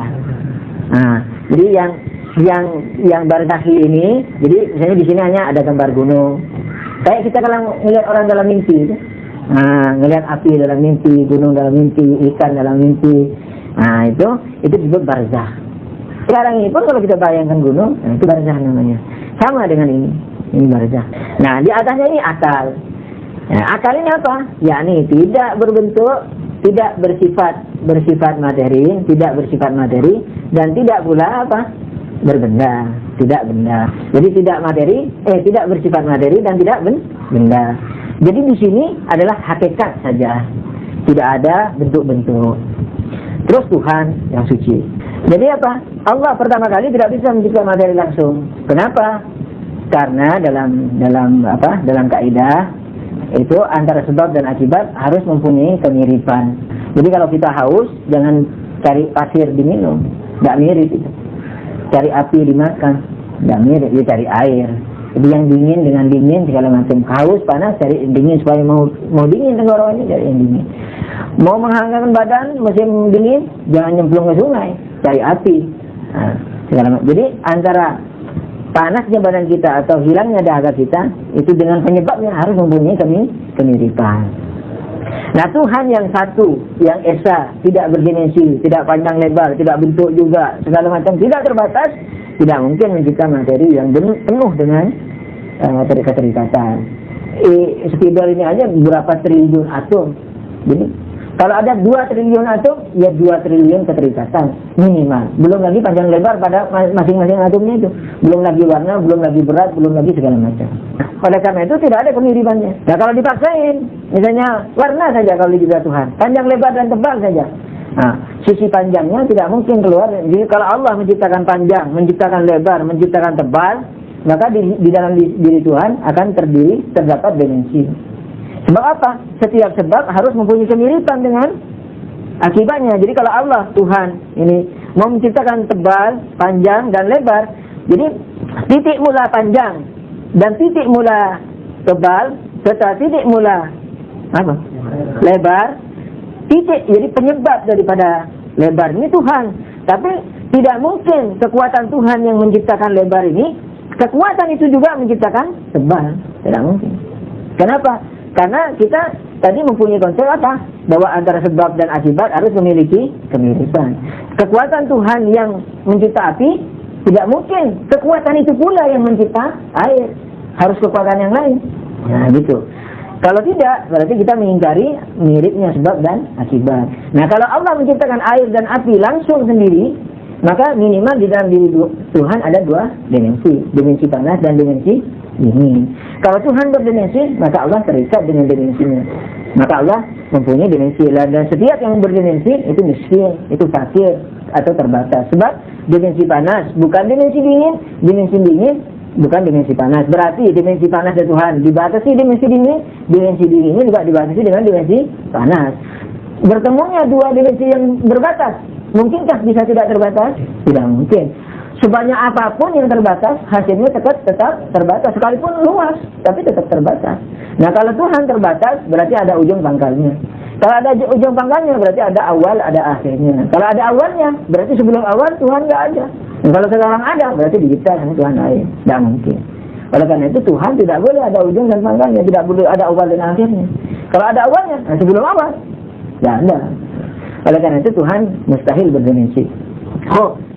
Jadi yang barzakhi ini, jadi misalnya di sini hanya ada gambar gunung. Kayak kita kalau melihat orang dalam mimpi, ngelihat api dalam mimpi, gunung dalam mimpi, ikan dalam mimpi. Itu disebut barzakh. Sekarang ini pun kalau kita bayangkan gunung, itu barzakh namanya. Sama dengan ini barzakh. Nah, di atasnya ini akal. Akal ini apa? Yakni tidak berbentuk, tidak bersifat materi, tidak bersifat materi, dan tidak pula apa? Berbenda, tidak benda. Jadi tidak bersifat materi dan tidak benda. Jadi di sini adalah hakikat saja, tidak ada bentuk-bentuk. Terus Tuhan yang suci. Jadi apa? Allah pertama kali tidak bisa menciptakan materi langsung. Kenapa? Karena dalam kaidah itu antara sebab dan akibat harus mempunyai kemiripan. Jadi kalau kita haus, jangan cari pasir diminum, tidak mirip itu. Cari api dimakan, tidak mirip. Dia cari air. Jadi yang dingin dengan dingin segala macam. Haus, panas, cari dingin supaya mau dingin tenggorokannya, cari yang dingin. Mau menghangatkan badan musim dingin, jangan nyemplung ke sungai, cari api. Segala macam. Jadi antara panasnya badan kita atau hilangnya dahaga kita itu dengan penyebabnya harus mempunyai kemiripan. Nah, Tuhan yang satu, yang esa, tidak berdimensi, tidak panjang lebar, tidak bentuk juga, segala macam, tidak terbatas, tidak mungkin menciptakan materi yang penuh dengan keterikatan. Spidol ini aja berapa triliun atom. Jadi kalau ada 2 triliun atom, ya 2 triliun keterikatan minimal. Belum lagi panjang lebar pada masing-masing atomnya itu. Belum lagi warna, belum lagi berat, belum lagi segala macam. Oleh karena itu tidak ada kemiripannya. Nah, kalau dipaksain, misalnya warna saja kalau dicipta Tuhan, panjang lebar dan tebal saja. Sisi panjangnya tidak mungkin keluar. Jadi kalau Allah menciptakan panjang, menciptakan lebar, menciptakan tebal, maka di dalam diri Tuhan akan terdapat dimensi. Sebab apa? Setiap sebab harus mempunyai kemiripan dengan akibatnya. Jadi kalau Allah, Tuhan ini mau menciptakan tebal, panjang, dan lebar, jadi titik mula panjang dan titik mula tebal serta titik mula lebar, jadi penyebab daripada lebar ini Tuhan. Tapi tidak mungkin kekuatan Tuhan yang menciptakan lebar ini, kekuatan itu juga menciptakan tebal. Tidak mungkin. Kenapa? Karena kita tadi mempunyai konsep apa? Bahwa antara sebab dan akibat harus memiliki kemiripan. Kekuatan Tuhan yang mencipta api, tidak mungkin kekuatan itu pula yang mencipta air. Harus kekuatan yang lain. Nah, gitu. Kalau tidak, berarti kita mengingkari miripnya sebab dan akibat. Nah, kalau Allah menciptakan air dan api langsung sendiri, maka minimal di dalam diri Tuhan ada 2 dimensi. Dimensi panas dan dimensi dingin. Kalau Tuhan berdimensi, maka Allah terikat dengan dimensinya. Maka Allah mempunyai dimensi. Dan setiap yang berdimensi itu miskin, itu fakir atau terbatas. Sebab dimensi panas bukan dimensi dingin, dimensi dingin bukan dimensi panas. Berarti dimensi panas dari Tuhan dibatasi dimensi dingin juga dibatasi dengan dimensi panas. Bertemunya 2 dimensi yang berbatas, mungkinkah bisa tidak terbatas? Tidak mungkin. Sebanyak apapun yang terbatas, hasilnya tetap terbatas. Sekalipun luas, tapi tetap terbatas. Nah, kalau Tuhan terbatas, berarti ada ujung pangkalnya. Kalau ada ujung pangkalnya berarti ada awal, ada akhirnya. Kalau ada awalnya berarti sebelum awal Tuhan nggak ada. Dan kalau sekarang ada berarti diciptakan Tuhan lain. Tidak mungkin. Oleh karena itu Tuhan tidak boleh ada ujung dan pangkalnya, tidak boleh ada awal dan akhirnya. Kalau ada awalnya, sebelum awal, tidak ada. Oleh karena itu Tuhan mustahil berdimensi.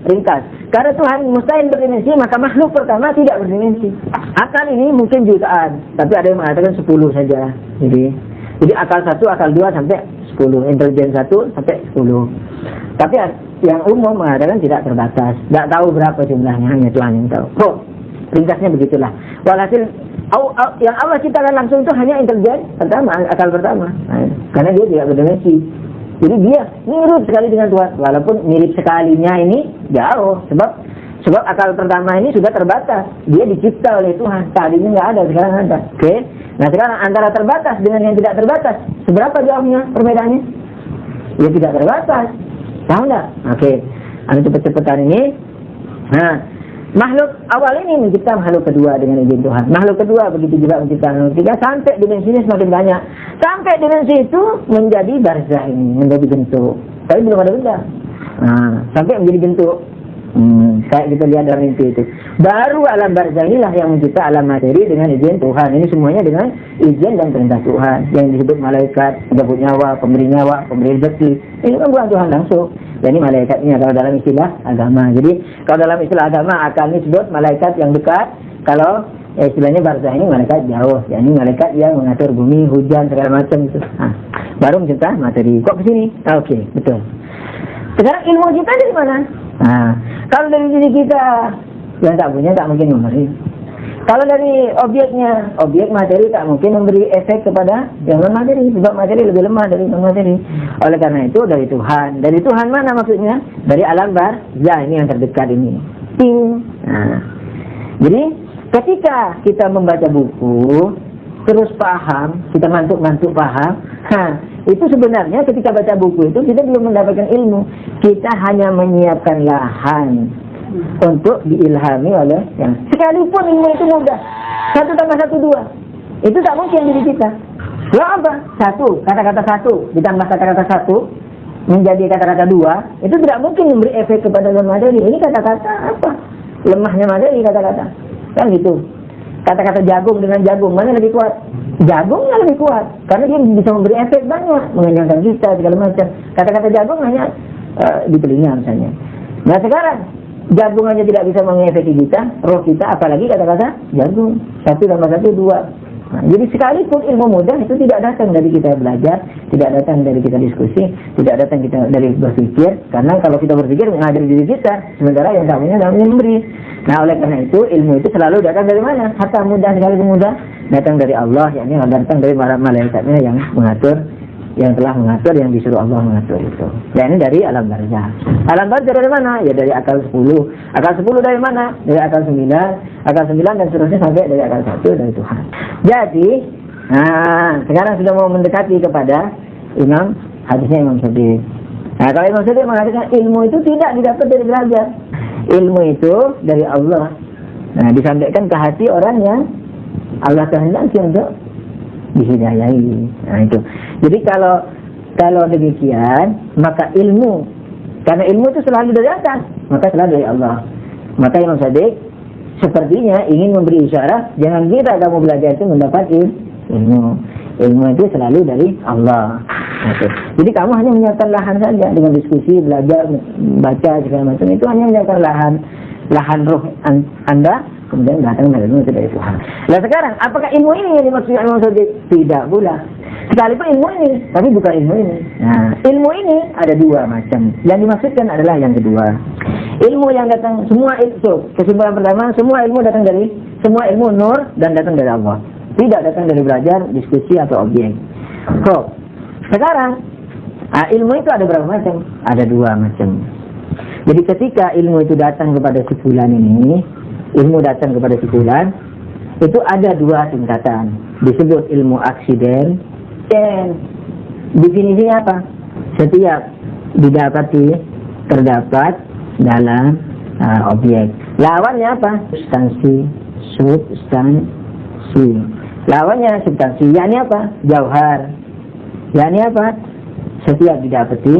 Ringkas. Karena Tuhan mustahil berdimensi, maka makhluk pertama tidak berdimensi. Akal ini mungkin jutaan, tapi ada yang mengatakan 10 saja. Jadi akal 1, akal 2 sampai 10, intelijen 1 sampai 10. Tapi yang umum mengatakan tidak terbatas. Tidak tahu berapa jumlahnya, hanya Tuhan yang tahu. Ringkasnya begitulah. Walhasil yang Allah ciptakan langsung itu hanya intelijen pertama, akal pertama. Karena dia tidak berdimensi. Jadi dia mirip sekali dengan Tuhan, walaupun mirip sekalinya ini jauh, sebab akal pertama ini sudah terbatas. Dia dicipta oleh Tuhan, tadinya nggak ada, sekarang ada. Oke? Nah sekarang antara terbatas dengan yang tidak terbatas, seberapa jauhnya perbedaannya? Ya tidak terbatas, tahu nggak? Oke, anu cepet-cepetan ini. Nah, makhluk awal ini mencipta makhluk kedua dengan izin Tuhan. Makhluk kedua begitu juga mencipta makhluk ketiga sampai dimensinya semakin banyak. Sampai dimensi itu menjadi barzah ini, menjadi bentuk. Tapi belum ada benda. Nah, sampai menjadi bentuk. Kayak kita lihat dalam mimpi itu. Baru alam barzah inilah yang mencipta alam materi dengan izin Tuhan. Ini semuanya dengan izin dan perintah Tuhan. Yang disebut malaikat, penyebut nyawa, pemberi rezeki. Ini kan bukan Tuhan langsung. Jadi malaikatnya kalau dalam istilah agama. Jadi kalau dalam istilah agama akan disebut malaikat yang dekat. Kalau istilahnya barzah ini malaikat jauh. Yani malaikat yang mengatur bumi, hujan, segala macam itu. Baru mencipta materi. Kok kesini? Oke, betul. Sekarang ilmu kita dari mana? Kalau dari diri kita yang tak punya tak mungkin memberi. Kalau dari objek materi tak mungkin memberi efek kepada yang non materi, sebab materi lebih lemah dari non materi. Oleh karena itu dari Tuhan. Dari Tuhan mana maksudnya? Dari alam barzah ini yang terdekat ini. Jadi ketika kita membaca buku terus paham, kita mantuk paham. Itu sebenarnya ketika baca buku itu kita belum mendapatkan ilmu. Kita hanya menyiapkan lahan untuk diilhami oleh yang sekalipun ilmu itu mudah. 1 tambah 1 2. Itu tak mungkin diri kita. Lalu apa? 1, kata-kata 1 ditambah kata-kata 1 menjadi kata-kata 2. Itu tidak mungkin memberi efek kepada non materi. Ini kata-kata apa? Lemahnya materi kata-kata. Kan gitu. Kata-kata jagung dengan jagung, mana lebih kuat? Jagungnya lebih kuat, karena dia bisa memberi efek banyak, mengenyangkan kita, segala macam. Kata-kata jagung hanya di telinga misalnya. Nah sekarang, jagung hanya tidak bisa mengefeki kita, roh kita, apalagi kata-kata jagung. 1 tambah 1 2. Nah, jadi sekalipun ilmu mudah itu tidak datang dari kita belajar, tidak datang dari kita diskusi, tidak datang kita dari berpikir. Karena kalau kita berpikir menghadiri diri kita, sementara yang namanya memberi. Nah oleh karena itu ilmu itu selalu datang dari mana? Hatta mudah sekali mudah datang dari Allah, yakni datang dari para malaikatnya yang mengatur, yang telah mengatur, yang disuruh Allah mengatur itu. Dan ini dari alam barzah. Alam barzah dari mana? Ya dari akal 10. Akal 10 dari mana? Dari akal 9. Akal 9 dan seterusnya sampai dari akal 1 dari Tuhan. Jadi, sekarang sudah mau mendekati kepada hadisnya Imam Sadiq. Nah, kalau Imam Sadiq mengatakan ilmu itu tidak didapat dari belajar. Ilmu itu dari Allah. Nah, disampaikan ke hati orang yang Allah kehendaki untuk dihidayai. Nah, itu. Jadi kalau demikian, maka ilmu, karena ilmu itu selalu dari atas, maka selalu dari Allah. Maka Imam Sadiq sepertinya ingin memberi isyarat, jangan kira kamu belajar itu mendapat ilmu. Ilmu itu selalu dari Allah. Okay. Jadi kamu hanya menyiapkan lahan saja dengan diskusi, belajar, baca segala macam, itu hanya menyiapkan lahan roh Anda, kemudian datang dari ilmu itu dari Tuhan. Nah sekarang, apakah ilmu ini yang dimaksudkan Imam Sadiq? Tidak pula. Sekalipun ilmu ini, tapi bukan ilmu ini. Nah, ilmu ini ada 2 macam. Yang dimaksudkan adalah yang kedua. Ilmu yang datang, kesimpulan pertama, semua ilmu datang dari, semua ilmu nur dan datang dari Allah. Tidak datang dari belajar, diskusi atau objek. Sekarang, ilmu itu ada berapa macam? Ada 2 macam. Jadi ketika ilmu itu datang kepada si fulan ini, ilmu datang kepada si fulan, itu ada 2 tingkatan. Disebut ilmu aksiden dan definisinya apa? Setiap didapati terdapat dalam objek. Lawannya apa? Substansi. Lawannya substansi. Yakni apa? Jauhar. Yakni apa? setiap didapati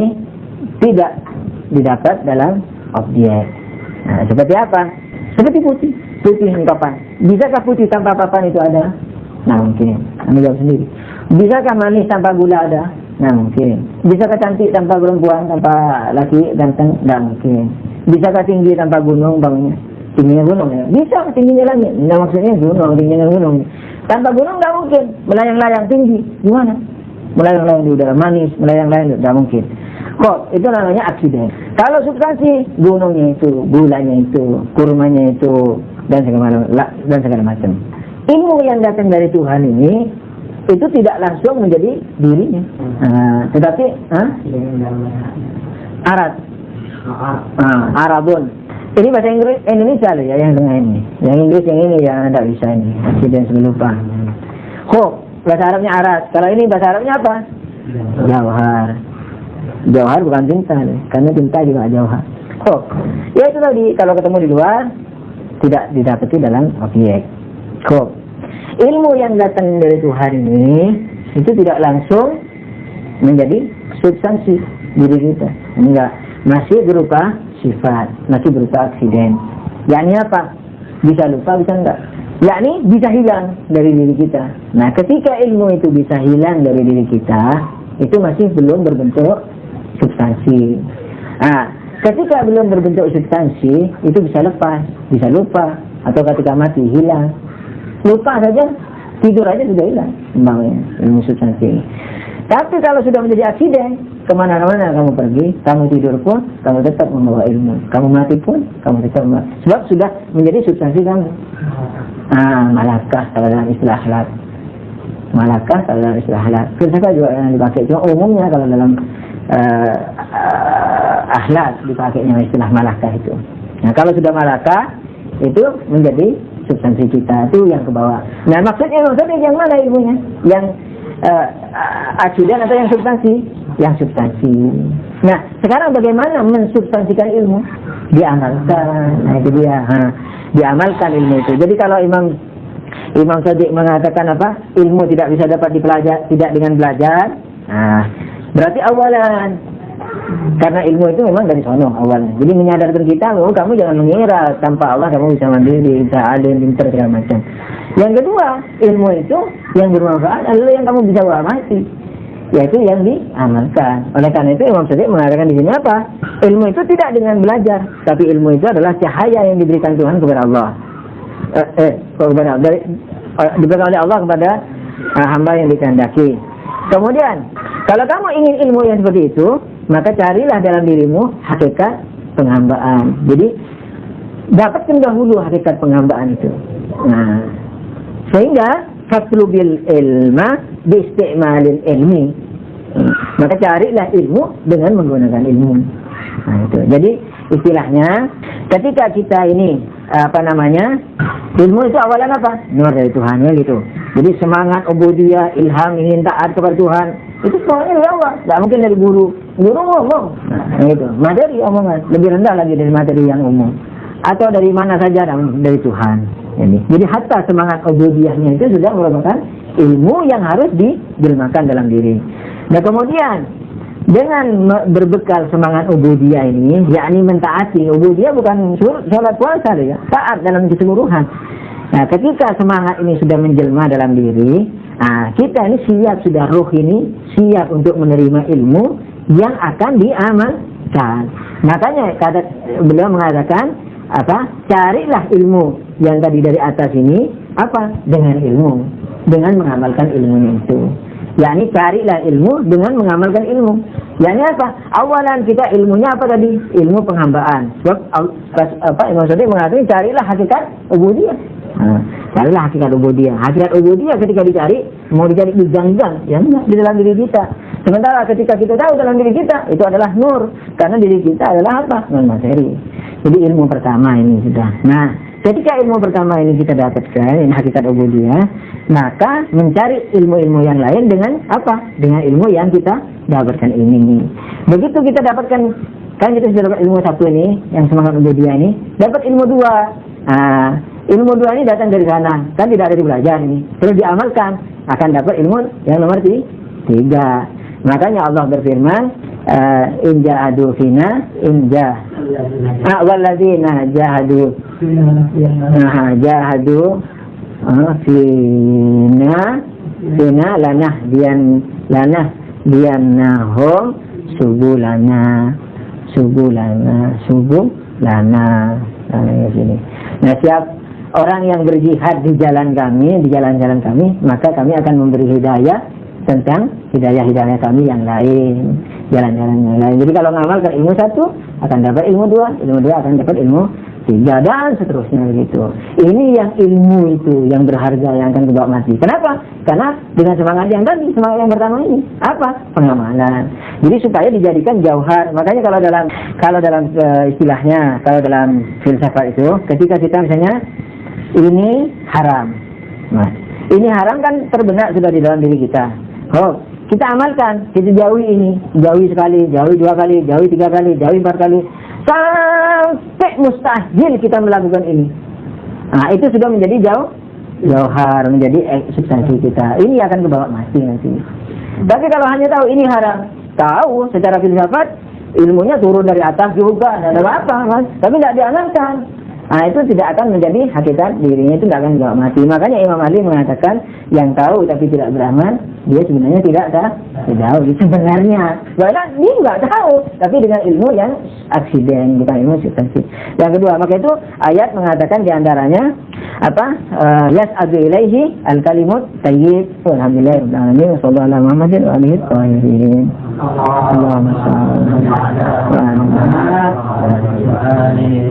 tidak didapat dalam objek. Nah, seperti apa? Seperti putih. Putih ini papan. Bisakah putih tanpa papan itu ada? Nah, mungkin. Anda jawab sendiri. Bisakah manis tanpa gula ada? Nah, mungkin. Bisakah cantik tanpa perempuan, tanpa laki ganteng? Nah, mungkin. Bisakah tinggi tanpa gunung bangunnya? Tingginya gunung ya? Bisa, tingginya langit. Nah, maksudnya gunung, tingginya gunung. Tanpa gunung nggak mungkin. Melayang-layang tinggi. Gimana? Melayang-layang di udara, manis, melayang-layang nggak mungkin. Kok itu namanya aksiden. Kalau substansi, gunungnya itu, gulanya itu, kurmanya itu, dan segala macam. Ilmu yang datang dari Tuhan ini itu tidak langsung menjadi dirinya, tetapi Arabun. Ini bahasa Inggris Indonesia loh ya, yang tengah ini. Yang Inggris yang ini yang tidak bisa ini. Aksiden sebelum lupa. Bahasa Arabnya Arad. Kalau ini bahasa Arabnya apa? Jauhar. Jauhar bukan tinta, karena tinta juga jauhar. Ya itu tadi, kalau ketemu di luar tidak didapati dalam objek. Ilmu yang datang dari Tuhan ini itu tidak langsung menjadi substansi diri kita. Enggak, masih berupa sifat, masih berupa aksiden. Yakni apa? Bisa lupa, bisa enggak. Yakni bisa hilang dari diri kita. Nah, ketika ilmu itu bisa hilang dari diri kita, itu masih belum berbentuk substansi. Nah, ketika belum berbentuk substansi, itu bisa lepas, bisa lupa, atau ketika mati hilang. Lupa saja, tidur aja sudah hilang ilmu substansi. Tapi kalau sudah menjadi aksiden, kemana-mana kamu pergi, kamu tidur pun, kamu tetap membawa ilmu. Kamu mati pun, kamu tetap membawa. Sebab sudah menjadi substansi kamu. Malakah kalau dalam istilah akhlak. Malakah kalau dalam istilah akhlak. Filsafat juga yang dipakai. Cuma umumnya kalau dalam akhlak dipakainya istilah malakah itu. Nah, kalau sudah malakah, itu menjadi substansi kita, itu yang ke bawah. Nah, maksudnya yang mana ilmunya? Yang aksiden atau yang substansi? Yang substansi. Nah, sekarang bagaimana mensubstansikan ilmu? Diamalkan. Nah, itu dia. Diamalkan ilmu itu. Jadi kalau Imam Shadiq mengatakan apa? Ilmu tidak bisa dapat dipelajari tidak dengan belajar. Nah, berarti awalan. Karena ilmu itu memang dari sono awalnya. Jadi menyadarkan kita, kamu jangan mengira tanpa Allah kamu bisa mandiri, bisa alim, pintar segala macam. Yang kedua, ilmu itu yang bermanfaat adalah yang kamu bisa amati, yaitu yang diamalkan. Oleh karena itu Imam Shadiq mengatakan di sini apa? Ilmu itu tidak dengan belajar, tapi ilmu itu adalah cahaya yang diberikan Tuhan kepada Allah. Diberikan oleh Allah kepada hamba yang dikehendaki. Kemudian, kalau kamu ingin ilmu yang seperti itu, maka carilah dalam dirimu hakikat penghambaan. Jadi, dapatkan dahulu hakikat penghambaan itu. Nah, sehingga fatlubil ilma biisti'malil ilmi. Maka carilah ilmu dengan menggunakan ilmu. Nah, itu. Jadi, istilahnya, ketika kita ini, ilmu itu awalan apa? Nur dari Tuhan, ya gitu. Jadi semangat ubudiyah, ilham, ingin taat kepada Tuhan, itu semuanya dari Allah. Tidak mungkin dari guru. Guru ngomong. Nah, itu. Materi omongan. Lebih rendah lagi dari materi yang umum. Atau dari mana saja, dari Tuhan. Jadi hatta semangat ubudiyahnya itu sudah merupakan ilmu yang harus dijelmakan dalam diri. Nah, kemudian dengan berbekal semangat ubudiyah ini, yakni mentaati. Ubudiyah bukan sholat puasa ya, taat dalam keseluruhan. Nah, ketika semangat ini sudah menjelma dalam diri, kita ini siap, sudah ruh ini siap untuk menerima ilmu yang akan diamalkan. Makanya beliau mengatakan carilah ilmu yang tadi dari atas ini dengan ilmu, dengan mengamalkan ilmunya itu. Yakni carilah ilmu dengan mengamalkan ilmu. Yakni apa? Awalan kita ilmunya apa tadi? Ilmu penghambaan. Sebab Imam Shadiq mengatakan carilah hakikat ubudiyah. Carilah hakikat ubudiyah. Hakikat ubudiyah ketika dicari, mau dicari di gang-gang, ya enggak, di dalam diri kita. Sementara ketika kita tahu dalam diri kita, itu adalah nur. Karena diri kita adalah apa? Non materi. Jadi ilmu pertama ini sudah. Nah, ketika ilmu pertama ini kita dapatkan, ini hakikat ubudiyah, maka mencari ilmu-ilmu yang lain dengan apa? Dengan ilmu yang kita dapatkan ini. Begitu kita dapatkan, kan kita sudah dapat ilmu satu ini, yang semangat ubudiyah ini, dapat ilmu dua. Ilmu dua ini datang dari sana, kan tidak dari belajar ini. Terus diamalkan, akan dapat ilmu yang nomor tiga. Makanya Allah berfirman, in jahadu fina walladzina jahadu fina lanahdiyannahum subulana sini. Nah, siap orang yang berjihad di jalan-jalan kami, maka kami akan memberi hidayah tentang hidayah kami yang lain, jalan-jalan yang lain. Jadi kalau ngamalkan ilmu satu akan dapat ilmu dua akan dapat ilmu tiga, dan seterusnya begitu. Ini yang ilmu itu yang berharga yang akan dibawa mati. Kenapa? Karena dengan semangat yang tadi, semangat yang pertama ini apa? Pengamalan. Jadi supaya dijadikan jauhar. Makanya kalau dalam istilahnya, kalau dalam filsafat itu, ketika kita misalnya ini haram. Nah, ini haram kan terbenak sudah di dalam diri kita. Oh, kita amalkan, kita jauhi ini, jauhi sekali, jauhi dua kali, jauhi tiga kali, jauhi empat kali, sampai mustahil kita melakukan ini. Nah, itu sudah menjadi jauhar, menjadi substansi kita. Ini akan kebawa mati nanti. Tapi kalau hanya tahu ini haram, tahu secara filsafat, ilmunya turun dari atas juga, tidak ada apa-apa, mas. Tapi tidak diamalkan. Nah, itu tidak akan menjadi hakikat dirinya, itu tidak akan dibawa mati. Makanya Imam Ali mengatakan, yang tahu tapi tidak beramal, dia sebenarnya tidak tahu. Sebenarnya, bahkan dia nggak tahu, tapi dengan ilmu yang aksiden, bukan ilmu substansi. Yang kedua, maka itu ayat mengatakan diantaranya apa? Yas'adu ilaihi al-kalimut tayyib. Alhamdulillah, alamin. Sallallahu alaihi Muhammadin wa alihi thahirin. Allahumma shalli ala Muhammad wa alihi.